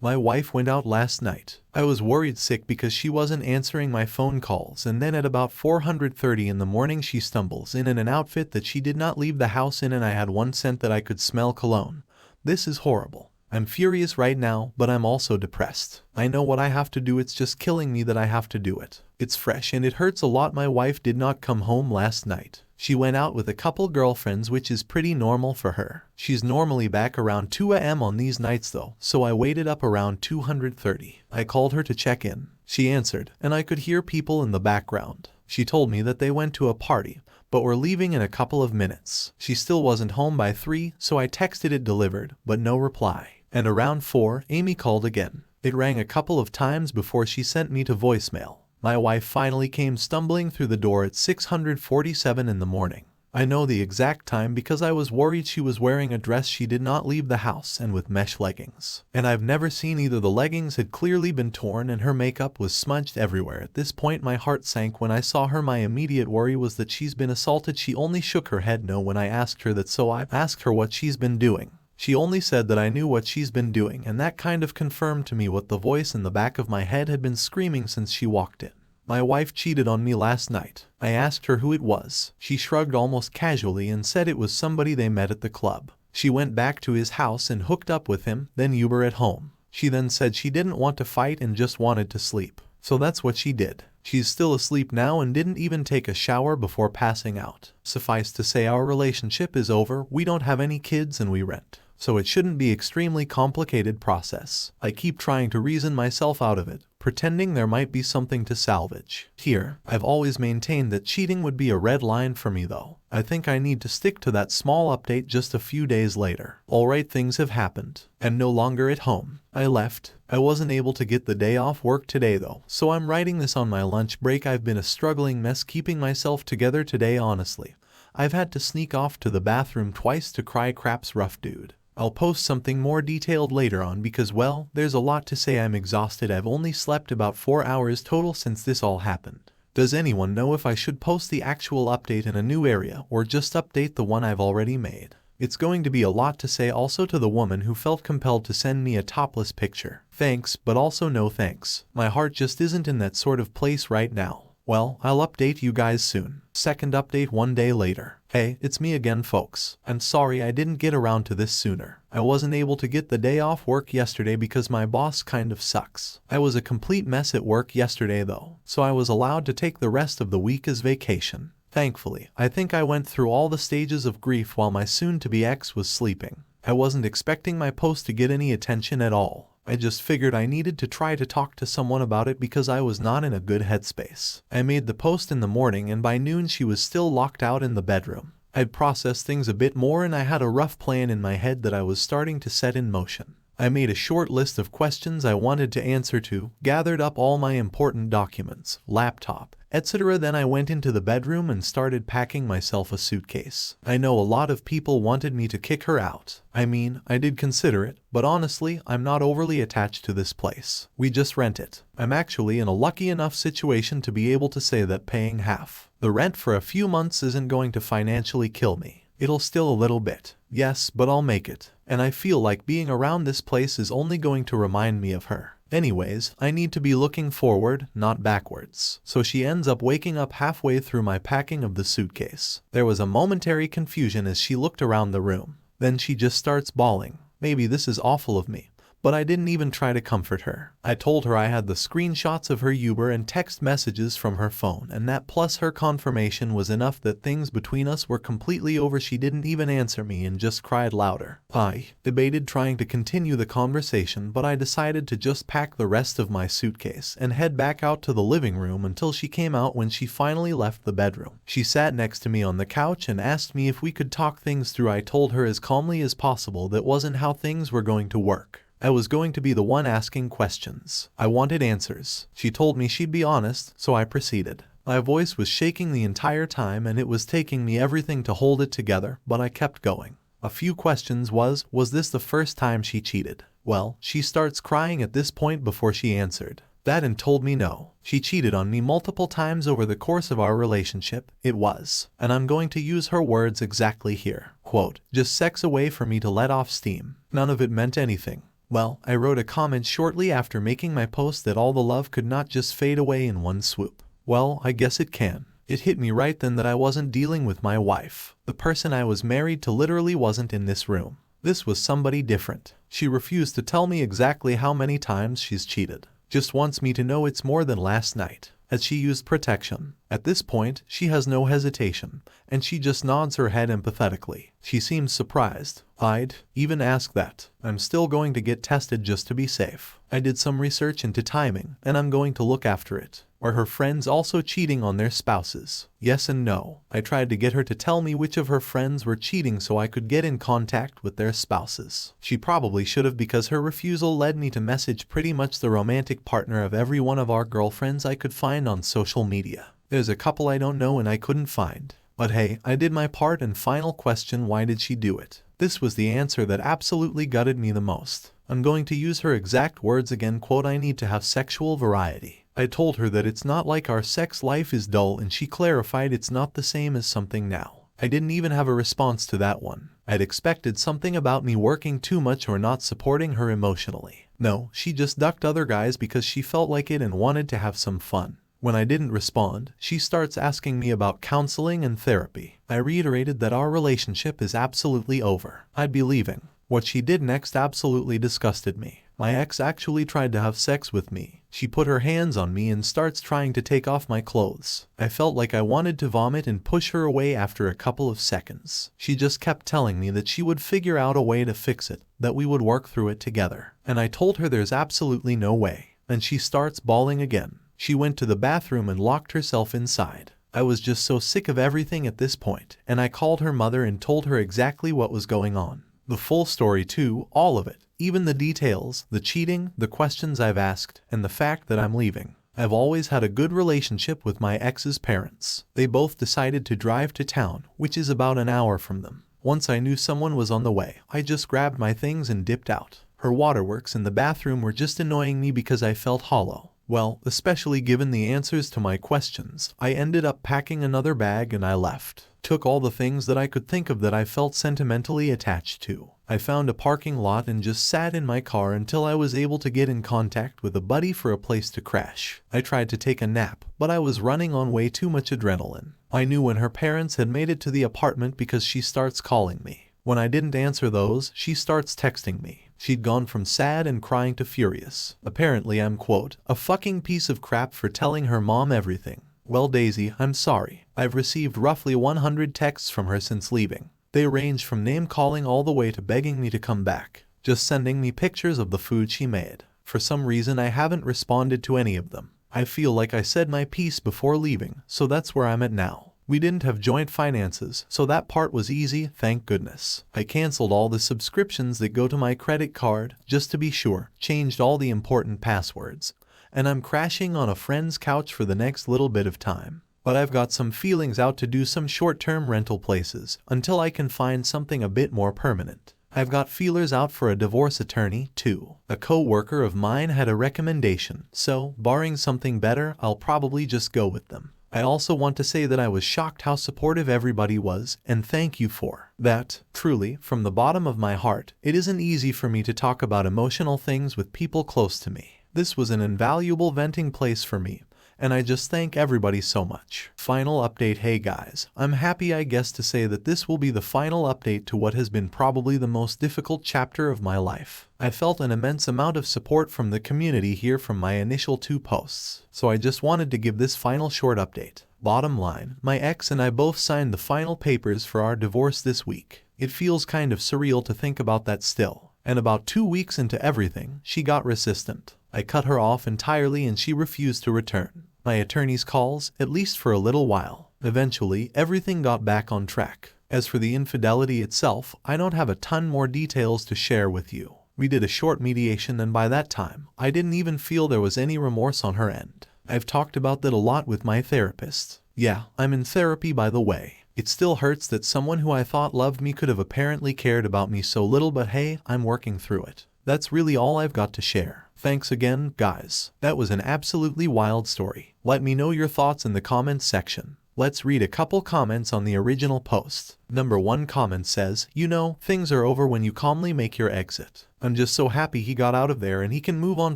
My wife went out last night. I was worried sick because she wasn't answering my phone calls, and then at about 4:30 in the morning she stumbles in an outfit that she did not leave the house in, and I had one scent that I could smell: cologne. This is horrible. I'm furious right now, but I'm also depressed. I know what I have to do, it's just killing me that I have to do it. It's fresh and it hurts a lot. My wife did not come home last night. She went out with a couple girlfriends, which is pretty normal for her. She's normally back around 2 a.m. on these nights though, so I waited up around 2:30. I called her to check in. She answered, and I could hear people in the background. She told me that they went to a party, but were leaving in a couple of minutes. She still wasn't home by 3, so I texted it delivered, but no reply. And around 4, Amy called again. It rang a couple of times before she sent me to voicemail. My wife finally came stumbling through the door at 6:47 in the morning. I know the exact time because I was worried she was wearing a dress. She did not leave the house, and with mesh leggings. And I've never seen either. The leggings had clearly been torn and her makeup was smudged everywhere. At this point my heart sank when I saw her. My immediate worry was that she's been assaulted. She only shook her head no when I asked her that, so I asked her what she's been doing. She only said that I knew what she's been doing, and that kind of confirmed to me what the voice in the back of my head had been screaming since she walked in. My wife cheated on me last night. I asked her who it was. She shrugged almost casually and said it was somebody they met at the club. She went back to his house and hooked up with him, then Uber at home. She then said she didn't want to fight and just wanted to sleep. So that's what she did. She's still asleep now and didn't even take a shower before passing out. Suffice to say, our relationship is over. We don't have any kids and we rent. So it shouldn't be extremely complicated process. I keep trying to reason myself out of it, pretending there might be something to salvage. Here, I've always maintained that cheating would be a red line for me though. I think I need to stick to that. Small update just a few days later. Alright, things have happened. I'm no longer at home. I left. I wasn't able to get the day off work today though, so I'm writing this on my lunch break. I've been a struggling mess keeping myself together today, honestly. I've had to sneak off to the bathroom twice to cry. Crap's rough, dude. I'll post something more detailed later on because, well, there's a lot to say. I'm exhausted. I've only slept about 4 hours total since this all happened. Does anyone know if I should post the actual update in a new area or just update the one I've already made? It's going to be a lot to say. Also, to the woman who felt compelled to send me a topless picture, thanks, but also no thanks. My heart just isn't in that sort of place right now. Well, I'll update you guys soon. Second update 1 day later. Hey, it's me again folks. I'm sorry I didn't get around to this sooner. I wasn't able to get the day off work yesterday because my boss kind of sucks. I was a complete mess at work yesterday though, so I was allowed to take the rest of the week as vacation. Thankfully, I think I went through all the stages of grief while my soon-to-be ex was sleeping. I wasn't expecting my post to get any attention at all. I just figured I needed to try to talk to someone about it because I was not in a good headspace. I made the post in the morning and by noon she was still locked out in the bedroom. I'd processed things a bit more and I had a rough plan in my head that I was starting to set in motion. I made a short list of questions I wanted to answer to, gathered up all my important documents, laptop, etc. Then I went into the bedroom and started packing myself a suitcase. I know a lot of people wanted me to kick her out. I mean, I did consider it, but honestly, I'm not overly attached to this place. We just rent it. I'm actually in a lucky enough situation to be able to say that paying half the rent for a few months isn't going to financially kill me. It'll still a little bit, yes, but I'll make it. And I feel like being around this place is only going to remind me of her. Anyways, I need to be looking forward, not backwards. So she ends up waking up halfway through my packing of the suitcase. There was a momentary confusion as she looked around the room. Then she just starts bawling. Maybe this is awful of me, but I didn't even try to comfort her. I told her I had the screenshots of her Uber and text messages from her phone, and that plus her confirmation was enough that things between us were completely over. She didn't even answer me and just cried louder. I debated trying to continue the conversation, but I decided to just pack the rest of my suitcase and head back out to the living room until she came out. When she finally left the bedroom, she sat next to me on the couch and asked me if we could talk things through. I told her as calmly as possible that wasn't how things were going to work. I was going to be the one asking questions. I wanted answers. She told me she'd be honest, so I proceeded. My voice was shaking the entire time and it was taking me everything to hold it together, but I kept going. A few questions was this the first time she cheated? Well, she starts crying at this point before she answered that and told me no. She cheated on me multiple times over the course of our relationship. It was, and I'm going to use her words exactly here, quote, just sex away for me to let off steam. None of it meant anything. Well, I wrote a comment shortly after making my post that all the love could not just fade away in one swoop. Well, I guess it can. It hit me right then that I wasn't dealing with my wife. The person I was married to literally wasn't in this room. This was somebody different. She refused to tell me exactly how many times she's cheated. Just wants me to know it's more than last night, as she used protection. At this point, she has no hesitation, and she just nods her head empathetically. She seems surprised. I'd even ask that. I'm still going to get tested just to be safe. I did some research into timing, and I'm going to look after it. Are her friends also cheating on their spouses? Yes and no. I tried to get her to tell me which of her friends were cheating so I could get in contact with their spouses. She probably should have, because her refusal led me to message pretty much the romantic partner of every one of our girlfriends I could find on social media. There's a couple I don't know and I couldn't find. But hey, I did my part. And final question, why did she do it? This was the answer that absolutely gutted me the most. I'm going to use her exact words again, quote, "I need to have sexual variety." I told her that it's not like our sex life is dull, and she clarified it's not the same as something now. I didn't even have a response to that one. I'd expected something about me working too much or not supporting her emotionally. No, she just ducked other guys because she felt like it and wanted to have some fun. When I didn't respond, she starts asking me about counseling and therapy. I reiterated that our relationship is absolutely over. I'd be leaving. What she did next absolutely disgusted me. My ex actually tried to have sex with me. She put her hands on me and starts trying to take off my clothes. I felt like I wanted to vomit and push her away after a couple of seconds. She just kept telling me that she would figure out a way to fix it, that we would work through it together. And I told her there's absolutely no way. And she starts bawling again. She went to the bathroom and locked herself inside. I was just so sick of everything at this point, and I called her mother and told her exactly what was going on. The full story too, all of it. Even the details, the cheating, the questions I've asked, and the fact that I'm leaving. I've always had a good relationship with my ex's parents. They both decided to drive to town, which is about an hour from them. Once I knew someone was on the way, I just grabbed my things and dipped out. Her waterworks in the bathroom were just annoying me because I felt hollow. Well, especially given the answers to my questions, I ended up packing another bag and I left. Took all the things that I could think of that I felt sentimentally attached to. I found a parking lot and just sat in my car until I was able to get in contact with a buddy for a place to crash. I tried to take a nap, but I was running on way too much adrenaline. I knew when her parents had made it to the apartment because she starts calling me. When I didn't answer those, she starts texting me. She'd gone from sad and crying to furious. Apparently I'm, quote, "a fucking piece of crap for telling her mom everything." Well, Daisy, I'm sorry. I've received roughly 100 texts from her since leaving. They range from name-calling all the way to begging me to come back, just sending me pictures of the food she made. For some reason I haven't responded to any of them. I feel like I said my piece before leaving, so that's where I'm at now. We didn't have joint finances, so that part was easy, thank goodness. I canceled all the subscriptions that go to my credit card, just to be sure, changed all the important passwords, and I'm crashing on a friend's couch for the next little bit of time. But I've got some feelings out to do some short-term rental places, until I can find something a bit more permanent. I've got feelers out for a divorce attorney, too. A co-worker of mine had a recommendation, so, barring something better, I'll probably just go with them. I also want to say that I was shocked how supportive everybody was, and thank you for that. Truly, from the bottom of my heart, it isn't easy for me to talk about emotional things with people close to me. This was an invaluable venting place for me, and I just thank everybody so much. Final update. Hey guys, I'm happy I guess to say that this will be the final update to what has been probably the most difficult chapter of my life. I felt an immense amount of support from the community here from my initial 2 posts, so I just wanted to give this final short update. Bottom line, my ex and I both signed the final papers for our divorce this week. It feels kind of surreal to think about that still. And about 2 weeks into everything, she got resistant. I cut her off entirely and she refused to return my attorney's calls, at least for a little while. Eventually, everything got back on track. As for the infidelity itself, I don't have a ton more details to share with you. We did a short mediation and by that time, I didn't even feel there was any remorse on her end. I've talked about that a lot with my therapist. Yeah, I'm in therapy by the way. It still hurts that someone who I thought loved me could have apparently cared about me so little, but hey, I'm working through it. That's really all I've got to share. Thanks again, guys. That was an absolutely wild story. Let me know your thoughts in the comments section. Let's read a couple comments on the original post. Number 1 comment says, "You know, things are over when you calmly make your exit. I'm just so happy he got out of there and he can move on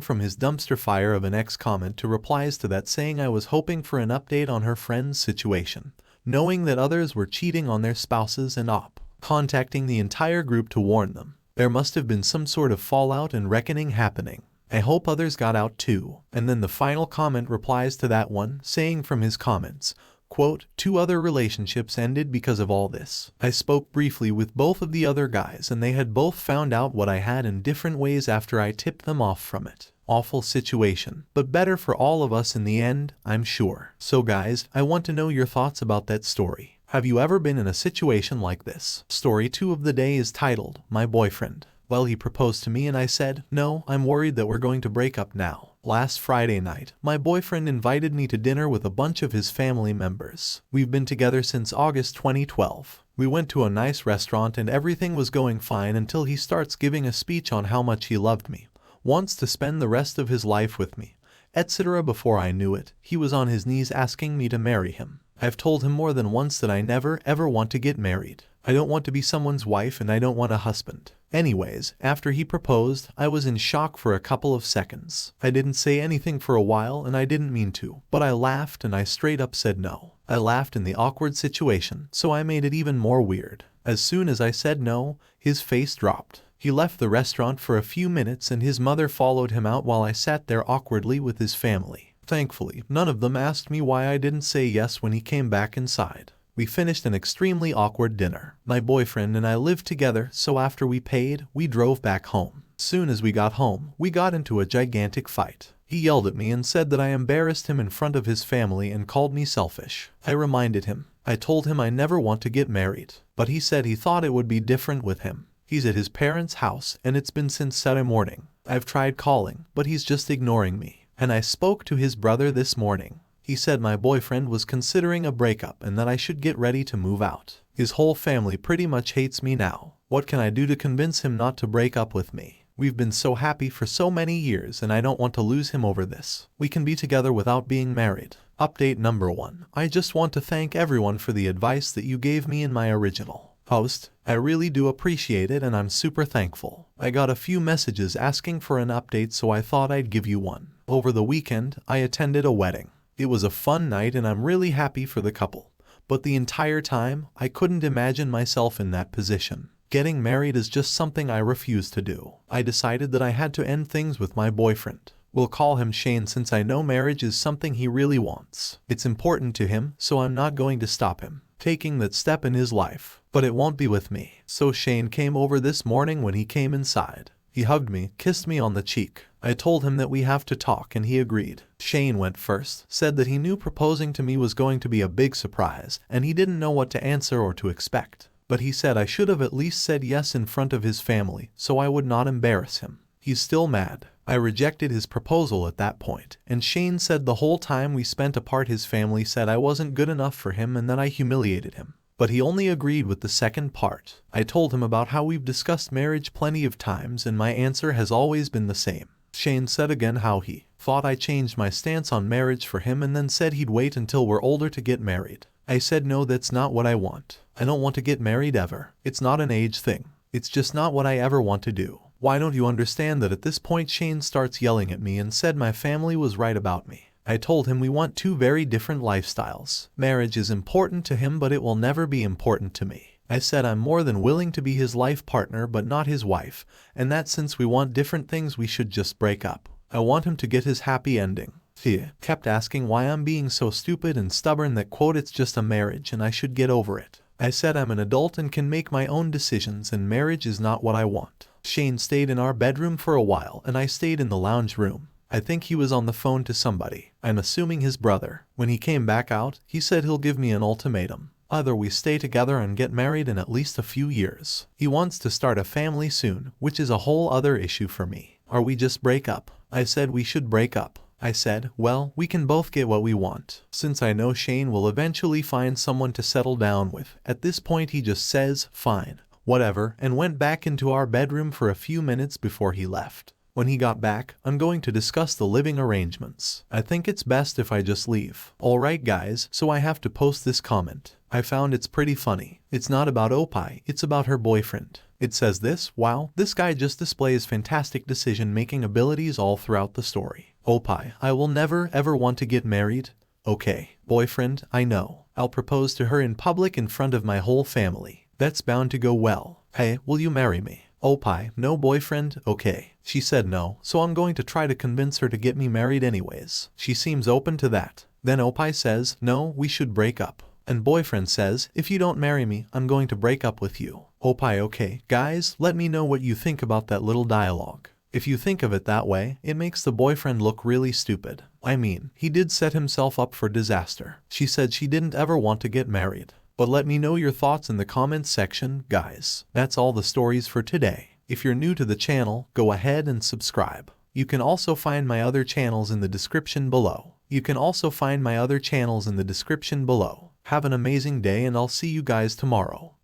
from his dumpster fire of an ex." Comment to replies to that saying, "I was hoping for an update on her friend's situation, knowing that others were cheating on their spouses and contacting the entire group to warn them. There must have been some sort of fallout and reckoning happening. I hope others got out too." And then the final comment replies to that one, saying from his comments, quote, "2 other relationships ended because of all this. I spoke briefly with both of the other guys and they had both found out what I had in different ways after I tipped them off from it. Awful situation, but better for all of us in the end, I'm sure. So guys, I want to know your thoughts about that story. Have you ever been in a situation like this?" Story 2 of the day is titled, "My Boyfriend. Well, he proposed to me and I said, no, I'm worried that we're going to break up now. Last Friday night, my boyfriend invited me to dinner with a bunch of his family members. We've been together since August 2012. We went to a nice restaurant and everything was going fine until he starts giving a speech on how much he loved me, wants to spend the rest of his life with me, etc. Before I knew it, he was on his knees asking me to marry him. I've told him more than once that I never, ever want to get married. I don't want to be someone's wife and I don't want a husband. Anyways, after he proposed, I was in shock for a couple of seconds. I didn't say anything for a while and I didn't mean to, but I laughed and I straight up said no. I laughed in the awkward situation, so I made it even more weird. As soon as I said no, his face dropped. He left the restaurant for a few minutes and his mother followed him out while I sat there awkwardly with his family. Thankfully, none of them asked me why I didn't say yes when he came back inside. We finished an extremely awkward dinner. My boyfriend and I lived together, so after we paid, we drove back home. Soon as we got home, we got into a gigantic fight. He yelled at me and said that I embarrassed him in front of his family and called me selfish. I reminded him. I told him I never want to get married, but he said he thought it would be different with him. He's at his parents' house and it's been since Saturday morning. I've tried calling, but he's just ignoring me. And I spoke to his brother this morning. He said my boyfriend was considering a breakup and that I should get ready to move out. His whole family pretty much hates me now. What can I do to convince him not to break up with me? We've been so happy for so many years and I don't want to lose him over this. We can be together without being married." Update number 1. I just want to thank everyone for the advice that you gave me in my original post. I really do appreciate it and I'm super thankful. I got a few messages asking for an update, so I thought I'd give you one. Over the weekend, I attended a wedding. It was a fun night and I'm really happy for the couple. But the entire time, I couldn't imagine myself in that position. Getting married is just something I refuse to do. I decided that I had to end things with my boyfriend. We'll call him Shane since I know marriage is something he really wants. It's important to him, so I'm not going to stop him taking that step in his life. But it won't be with me. So Shane came over this morning. When he came inside, he hugged me, kissed me on the cheek. I told him that we have to talk and he agreed. Shane went first, said that he knew proposing to me was going to be a big surprise and he didn't know what to answer or to expect. But he said I should have at least said yes in front of his family so I would not embarrass him. He's still mad. I rejected his proposal at that point, and Shane said the whole time we spent apart his family said I wasn't good enough for him and that I humiliated him. But he only agreed with the second part. I told him about how we've discussed marriage plenty of times and my answer has always been the same. Shane said again how he thought I changed my stance on marriage for him and then said he'd wait until we're older to get married. I said no, that's not what I want. I don't want to get married ever. It's not an age thing. It's just not what I ever want to do. Why don't you understand that? At this point Shane starts yelling at me and said my family was right about me. I told him we want 2 very different lifestyles. Marriage is important to him but it will never be important to me. I said I'm more than willing to be his life partner but not his wife, and that since we want different things we should just break up. I want him to get his happy ending. He kept asking why I'm being so stupid and stubborn that quote it's just a marriage and I should get over it. I said I'm an adult and can make my own decisions and marriage is not what I want. Shane stayed in our bedroom for a while and I stayed in the lounge room. I think he was on the phone to somebody. I'm assuming his brother. When he came back out, he said he'll give me an ultimatum. Either we stay together and get married in at least a few years. He wants to start a family soon, which is a whole other issue for me. Or we just break up. I said we should break up. I said, well, we can both get what we want. Since I know Shane will eventually find someone to settle down with. At this point he just says, fine, whatever, and went back into our bedroom for a few minutes before he left. When he got back, I'm going to discuss the living arrangements. I think it's best if I just leave. Alright guys, so I have to post this comment. I found it's pretty funny. It's not about Opie, it's about her boyfriend. It says this: wow, this guy just displays fantastic decision-making abilities all throughout the story. Opie, I will never ever want to get married. Okay, boyfriend, I know. I'll propose to her in public in front of my whole family. That's bound to go well. Hey, will you marry me? Opie, no boyfriend, okay. She said no, so I'm going to try to convince her to get me married anyways. She seems open to that. Then Opie says, no, we should break up. And boyfriend says, if you don't marry me, I'm going to break up with you. Opie, okay. Guys, let me know what you think about that little dialogue. If you think of it that way, it makes the boyfriend look really stupid. I mean, he did set himself up for disaster. She said she didn't ever want to get married. But let me know your thoughts in the comments section, guys. That's all the stories for today. If you're new to the channel, go ahead and subscribe. You can also find my other channels in the description below. Have an amazing day and I'll see you guys tomorrow.